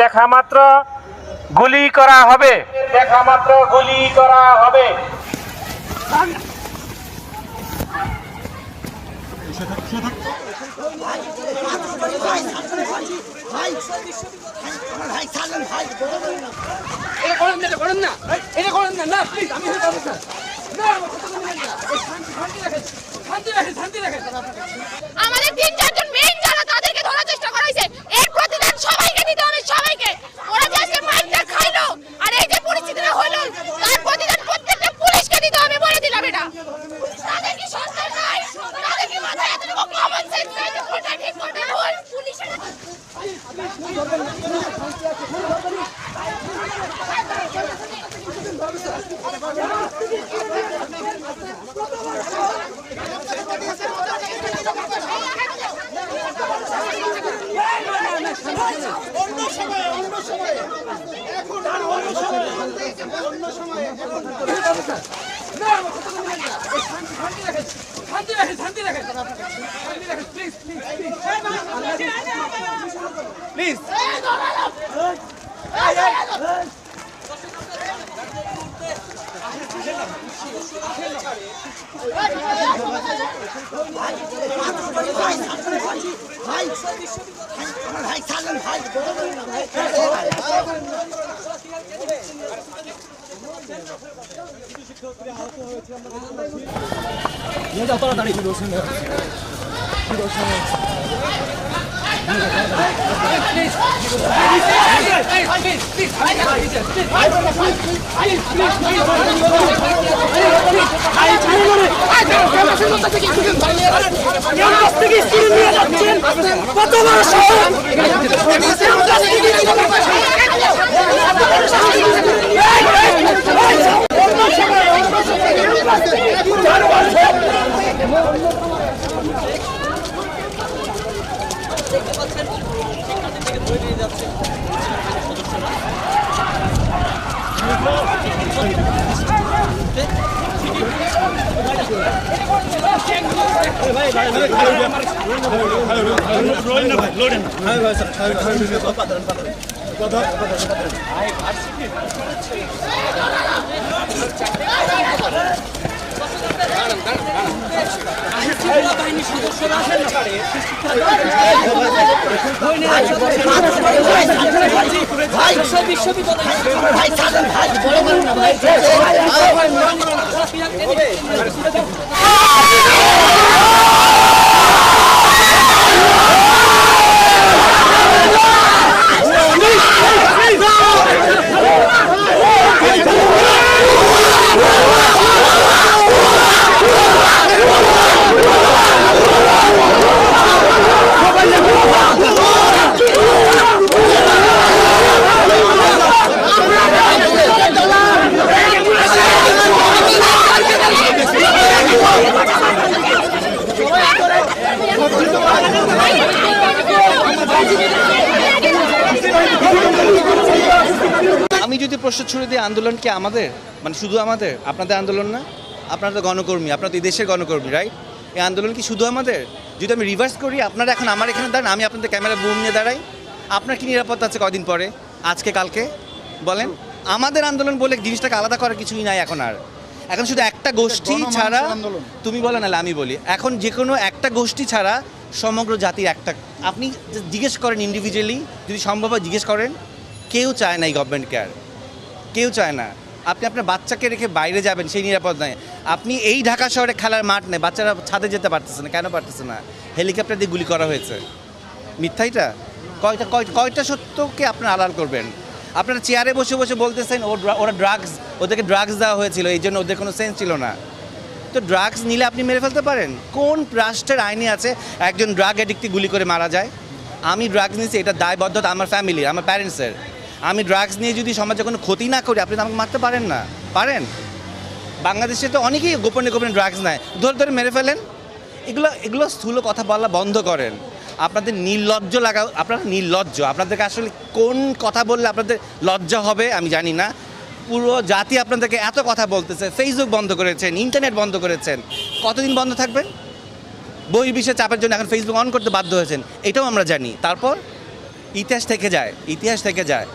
দেখা মাত্র গুলি করা হবে, দেখা মাত্র গুলি করা হবে। আমাদের ৩-৪ জন মেইন যারা তাদেরকে ধরার চেষ্টা করা হয়েছে, এর প্রতিদান সবাইকে দিতে হবে, সবাইকে। ওরা যে আজকে মাইকটা খাইলো আর এই যে পরিস্থিতিটা হলো, তার প্রতিদান প্রত্যেকটা পুলিশকে দিতে হবে, বলে দিলাম এটা। তাদের কি সন্তান নাই? তাদের কি মাথায় এতটুকু কমন সেন্স নাই যে কোনটা ঠিক কোনটা ভুল? পুলিশের প্লিজ আমি যদি প্রশ্ন ছুড়ে দিই, আন্দোলন কি আমাদের, মানে শুধু আমাদের? আপনাদের আন্দোলন না? আপনারা তো গণকর্মী, আপনারা তো এই দেশের গণকর্মী, রাইট? এই আন্দোলন কি শুধু আমাদের? যদি আমি রিভার্স করি, আপনারা এখন আমার এখানে দাঁড়ান, আমি আপনাদের ক্যামেরা বুম নিয়ে দাঁড়াই, আপনার কি নিরাপত্তা আছে কদিন পরে, আজকে কালকে? বলেন। আমাদের আন্দোলন বলে জিনিসটাকে আলাদা করার কিছুই নাই এখন আর। এখন শুধু একটা গোষ্ঠী ছাড়া, তুমি বলো নাহলে আমি বলি, এখন যে কোনো একটা গোষ্ঠী ছাড়া সমগ্র জাতির একটা, আপনি জিজ্ঞেস করেন ইন্ডিভিজুয়ালি, যদি সম্ভব হয় জিজ্ঞেস করেন, কেউ চায় না এই গভর্নমেন্ট কেয়ার, কেউ চায় না। আপনি আপনার বাচ্চাকে রেখে বাইরে যাবেন, সেই নিরাপদ নয়। আপনি এই ঢাকা শহরে খেলার মাঠ নেই, বাচ্চারা ছাদে যেতে পারতেছে না, কেন পারতেছে না? হেলিকপ্টার দিয়ে গুলি করা হয়েছে। মিথ্যাইটা কয়টা সত্যকে আপনারা আড়াল করবেন? আপনারা চেয়ারে বসে বসে বলতেছেন ওরা ড্রাগস, ওদেরকে ড্রাগস দেওয়া হয়েছিল, এই জন্য ওদের কোনো সেন্স ছিল না। তো ড্রাগস নিলে আপনি মেরে ফেলতে পারেন? কোন রাষ্ট্রের আইনে আছে একজন ড্রাগ অ্যাডিক্টকে গুলি করে মারা যায়? আমি ড্রাগস নিয়েছি, এটা দায়বদ্ধতা আমার ফ্যামিলি, আমার প্যারেন্টসের। আমি ড্রাগস নিয়ে যদি সমাজে কোনো ক্ষতি না করি, আপনি তো আমাকে মারতে পারেন না, পারেন? বাংলাদেশে তো অনেকেই গোপনে গোপনে ড্রাগস নেয়, ধরে ধরে মেরে ফেলেন। এগুলো স্থূল কথা বলা বন্ধ করেন। আপনাদের নির্লজ্জ লাগা, আপনারা নির্লজ্জ। আপনাদেরকে আসলে কোন কথা বললে আপনাদের লজ্জা হবে আমি জানি না। পুরো জাতি আপনাদেরকে এত কথা বলতেছে, ফেসবুক বন্ধ করেছেন, ইন্টারনেট বন্ধ করেছেন, কতদিন বন্ধ থাকবেন? বহির্বিশ্বের চাপের জন্য এখন ফেসবুক অন করতে বাধ্য হয়েছেন, এটাও আমরা জানি। তারপর ইতিহাস থেকে যায়, ইতিহাস থেকে যায়।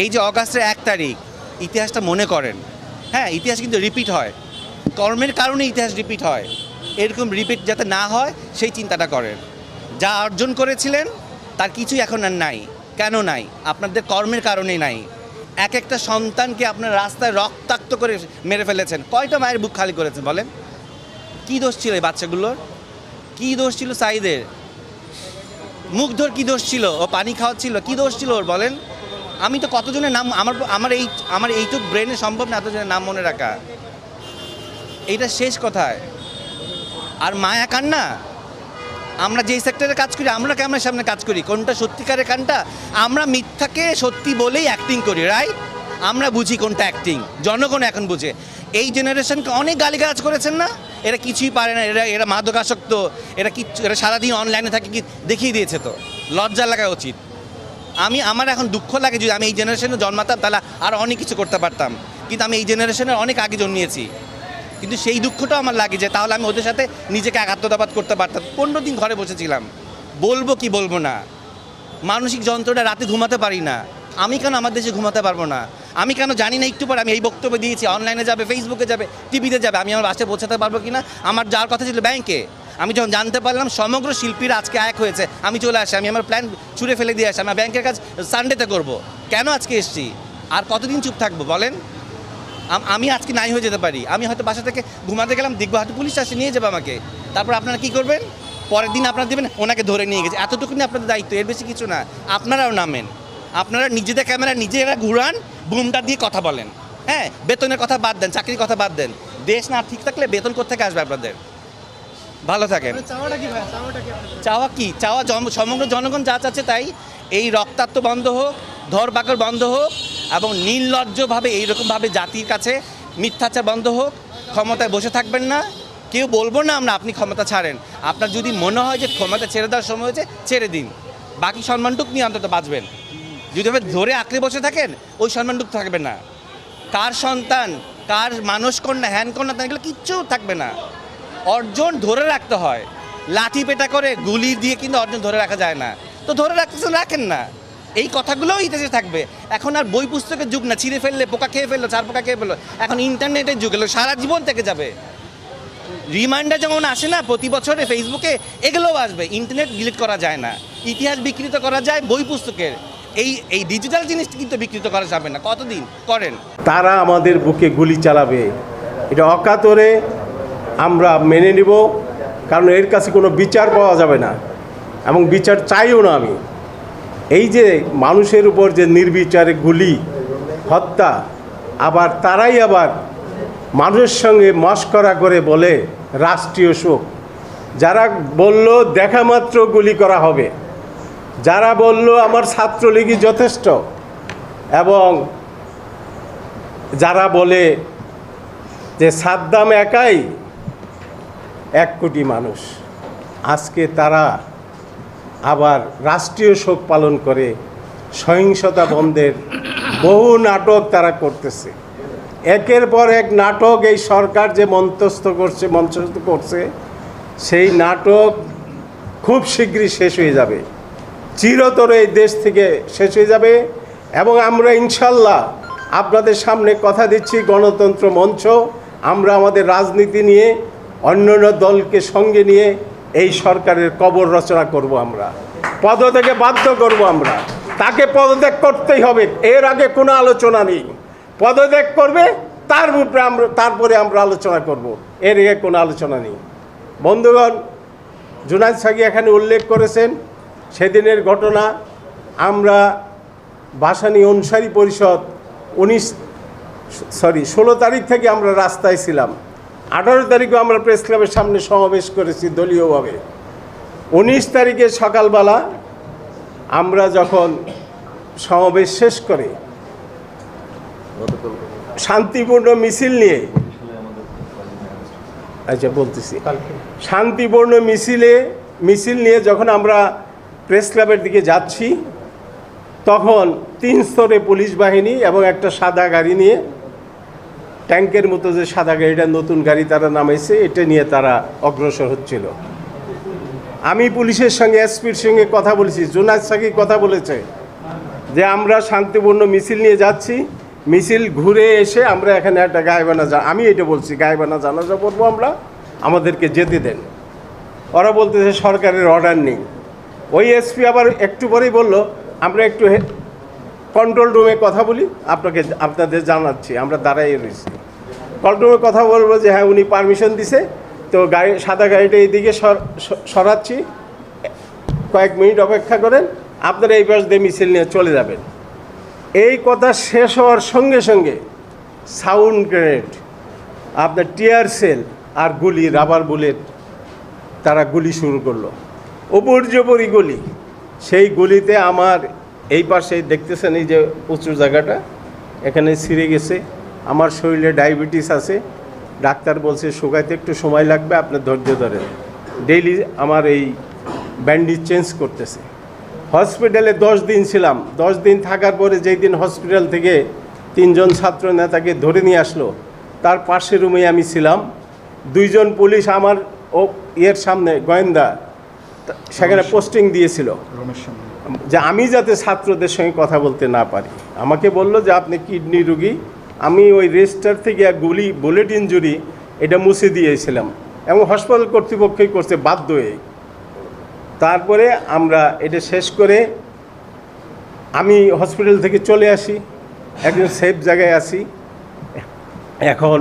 এই যে অগাস্টের 1 তারিখ, ইতিহাসটা মনে করেন। হ্যাঁ, ইতিহাস কিন্তু রিপিট হয়, কর্মের কারণে ইতিহাস রিপিট হয়। এরকম রিপিট যাতে না হয় সেই চিন্তাটা করেন। যা অর্জন করেছিলেন তার কিছুই এখন আর নাই। কেন নাই? আপনাদের কর্মের কারণেই নাই। এক একটা সন্তানকে আপনার রাস্তায় রক্তাক্ত করে মেরে ফেলেছেন। কয়টা মায়ের বুক খালি করেছেন বলেন? কী দোষ ছিল এই বাচ্চাগুলোর? কী দোষ ছিল সাইদের? মুগ্ধর কী দোষ ছিল? ও পানি খাওয়াচ্ছিল, কী দোষ ছিল ওর বলেন? আমি তো কতজনের নাম আমার এইটুক ব্রেনে সম্ভব না এতজনের নাম মনে রাখা। এইটা শেষ কথায়। আর মায়া কান্না, আমরা যেই সেক্টরে কাজ করি, আমরা ক্যামেরার সামনে কাজ করি, কোনটা সত্যিকারের কান্না? আমরা মিথ্যাকে সত্যি বলেই অ্যাক্টিং করি, রাইট? আমরা বুঝি কোনটা অ্যাক্টিং, জনগণ এখন বুঝে। এই জেনারেশনকে অনেক গালিগালাজ করেছেন না? এরা কিছুই পারে না, এরা মাদকাসক্ত, এরা সারাদিন অনলাইনে থাকে, কি দেখিয়ে দিয়েছে তো। লজ্জা লাগা উচিত। আমার এখন দুঃখ লাগে, যদি আমি এই জেনারেশনে জন্মাতাম তাহলে আর অনেক কিছু করতে পারতাম, কিন্তু আমি এই জেনারেশনের অনেক আগে জন্মিয়েছি। কিন্তু সেই দুঃখটাও আমার লাগে যে তাহলে আমি ওদের সাথে নিজেকে একাত্মতাবাদ করতে পারতাম। 15 দিন ঘরে বসেছিলাম, বলবো কি বলবো না। মানসিক যন্ত্রণা, রাতে ঘুমাতে পারি না। আমি কেন আমার দেশে ঘুমাতে পারবো না? আমি কেন জানি না একটু পরে আমি এই বক্তব্য দিয়েছি, অনলাইনে যাবে, ফেসবুকে যাবে, টিভিতে যাবে, আমি আমার বাসায় পৌঁছাতে পারবো কি না? আমার যাওয়ার কথা ছিল ব্যাংকে। আমি যখন জানতে পারলাম সমগ্র শিল্পীরা আজকে এক হয়েছে, আমি চলে আসি, আমি আমার প্ল্যান ছুঁড়ে ফেলে দিয়ে আসি, আমার ব্যাংকের কাজ সানডেতে করবো। কেন আজকে এসছি? আর কতদিন চুপ থাকবো বলেন? আমি আজকে নাই হয়ে যেতে পারি। আমি হয়তো বাসা থেকে ঘুমাতে গেলাম, দেখবো হয়তো পুলিশ আসে, নিয়ে যাবে আমাকে। তারপর আপনারা কী করবেন? পরের দিন আপনারা দেবেন ওনাকে ধরে নিয়ে গেছে। এতটুকুনি আপনাদের দায়িত্ব, এর বেশি কিছু না। আপনারাও নামেন, আপনারা নিজেদের ক্যামেরা নিজেরা ঘুরান, বুমটা দিয়ে কথা বলেন। হ্যাঁ, বেতনের কথা বাদ দেন, চাকরির কথা বাদ দেন। দেশ না ঠিক থাকলে বেতন কোত্থেকে আসবে আপনাদের? ভালো থাকেন। চাওয়া কি? চাওয়া সমগ্র জনগণ যা চাচ্ছে তাই। এই রক্তাক্ত বন্ধ হোক, ধরপাকড় বন্ধ হোক, এবং নির্লজ্জভাবে এইরকমভাবে জাতির কাছে মিথ্যাচার বন্ধ হোক। ক্ষমতায় বসে থাকবেন না, কেউ বলবো না আমরা আপনি ক্ষমতা ছাড়েন। আপনার যদি মনে হয় যে ক্ষমতা ছেড়ে দেওয়ার সময় হয়েছে, ছেড়ে দিন। বাকি সম্মানটুক নিয়ে অন্তত বাঁচবেন। যদি আপনি ধরে আঁকড়ে বসে থাকেন, ওই সম্মানটুক থাকবে না। কার সন্তান, কার মানস কন্যা, হ্যান কন্যা, এগুলো কিচ্ছু থাকবে না। অর্জন ধরে রাখতে হয়, লাঠি পেটা করে গুলি দিয়ে কিন্তু অর্জন ধরে রাখা যায় না। তো ধরে রাখতেছেন, রাখেন না। এই কথাগুলোও ইতিহাসে থাকবে। এখন আর বই পুস্তকের যুগ না, ছিঁড়ে ফেললে পোকা খেয়ে ফেললো, চার পোকা খেয়ে ফেললো। এখন ইন্টারনেটের যুগ এলো, সারা জীবন থেকে যাবে। রিমাইন্ডার যেমন আসে না প্রতি বছরে ফেসবুকে, এগুলোও আসবে। ইন্টারনেট ডিলিট করা যায় না, ইতিহাস বিকৃত করা যায় বই পুস্তকের। এই ডিজিটাল জিনিসটা কিন্তু বিকৃত করা যাবে না। কতদিন করেন? তারা আমাদের বুকে গুলি চালাবে, এটা অকাতরে আমরা মেনে নিব। কারণ এর কাছে কোনো বিচার পাওয়া যাবে না, এবং বিচার চাইও না আমি। এই যে মানুষের উপর যে নির্বিচারে গুলি হত্যা, আবার তারাই আবার মানুষের সঙ্গে মশকরা করে বলে রাষ্ট্রীয় শোক। যারা বলল দেখা মাত্র গুলি করা হবে, যারা বলল আমার ছাত্রলীগই যথেষ্ট, এবং যারা বলে যে সাদ্দাম একাই 1 কোটি মানুষ, আজকে তারা আবার রাষ্ট্রীয় শোক পালন করে সহিংসতা বন্ধের বহু নাটক তারা করতেছে। একের পর এক নাটক এই সরকার যে মঞ্চস্থ করছে, সেই নাটক খুব শীঘ্রই শেষ হয়ে যাবে, চিরতরে এই দেশ থেকে শেষ হয়ে যাবে। এবং আমরা ইনশাল্লাহ আপনাদের সামনে কথা দিচ্ছি, গণতন্ত্র মঞ্চ আমরা আমাদের রাজনীতি নিয়ে অন্যান্য দলকে সঙ্গে নিয়ে এই সরকারের কবর রচনা করব। আমরা পদত্যাগে বাধ্য করব। আমরা তাকে পদত্যাগ করতেই হবে, এর আগে কোনো আলোচনা নেই। পদত্যাগ করবে, তারপরে আমরা আলোচনা করব, এর আগে কোনো আলোচনা নেই। বন্ধুগণ, জুনায়েদ সাকি এখানে উল্লেখ করেছেন সেদিনের ঘটনা। আমরা ভাসানী অনুসারী পরিষদ 16 তারিখ থেকে আমরা রাস্তায় ছিলাম। 18 তারিখও আমরা প্রেস ক্লাবের সামনে সমাবেশ করেছি দলীয়ভাবে। 19 তারিখে সকালবেলা আমরা যখন সমাবেশ শেষ করে শান্তিপূর্ণ মিছিল নিয়ে, শান্তিপূর্ণ মিছিল নিয়ে যখন আমরা প্রেস ক্লাবের দিকে যাচ্ছি, তখন 3 স্তরে পুলিশ বাহিনী এবং একটা সাদা গাড়ি নিয়ে, ট্যাঙ্কের মতো যে সাদা গাড়িটা, নতুন গাড়ি তারা নামাইছে, এটা নিয়ে তারা অগ্রসর হচ্ছিল। আমি পুলিশের সঙ্গে, এসপির সঙ্গে কথা বলেছি, জুনায়েদ সাকি কথা বলেছে, যে আমরা শান্তিপূর্ণ মিছিল নিয়ে যাচ্ছি, মিছিল ঘুরে এসে আমরা এখানে একটা গায়েবানা আমি এটা বলছি গায়েবানা জানাজা পড়বো আমরা, আমাদেরকে যেতে দেন। ওরা বলতেছে সরকারের অর্ডার নেই। ওই এসপি আবার একটু পরেই বলল আমরা একটু কন্ট্রোল রুমে কথা বলি, আপনাদের জানাচ্ছি। আমরা দাঁড়াই রয়েছি, কন্ট্রোল রুমে কথা বলবো যে হ্যাঁ উনি পারমিশন দিছে, তো গাড়ি সাদা গাড়িটা এইদিকে সরাচ্ছি, কয়েক মিনিট অপেক্ষা করেন, আপনারা এই পাশ দিয়ে মিছিল নিয়ে চলে যাবেন। এই কথা শেষ হওয়ার সঙ্গে সঙ্গে সাউন্ড গ্রেনেড, আপনার টিয়ার সেল আর গুলি, রাবার বুলেট, তারা গুলি শুরু করলো, উপর্যপরি গুলি। সেই গুলিতে আমার এই পাশে দেখতেছেন এই যে উঁচু জায়গাটা, এখানে ছিঁড়ে গেছে। আমার শরীরে ডায়াবেটিস আছে, ডাক্তার বলছে শুকাইতে একটু সময় লাগবে, আপনি ধৈর্য ধরেন। ডেইলি আমার এই ব্যান্ডেজ চেঞ্জ করতেছে। হসপিটালে 10 দিন ছিলাম। 10 দিন থাকার পরে যেই দিন হসপিটাল থেকে 3 জন ছাত্র নেতাকে ধরে নিয়ে আসলো, তার পাশের রুমে আমি ছিলাম। 2 জন পুলিশ আমার ইয়ের সামনে, গোয়েন্দা, সেখানে পোস্টিং দিয়েছিল যে আমি যাতে ছাত্রদের সঙ্গে কথা বলতে না পারি। আমাকে বলল যে আপনি কিডনি রুগী। আমি ওই রেজিস্টার থেকে গুলি, বুলেট ইনজুরি, এটা মুছে দিয়েছিলাম এবং হাসপাতাল কর্তৃপক্ষই করছে বাধ্য হয়ে। তারপরে আমরা এটা শেষ করে আমি হসপিটাল থেকে চলে আসি, একজন সেফ জায়গায় আছি এখন।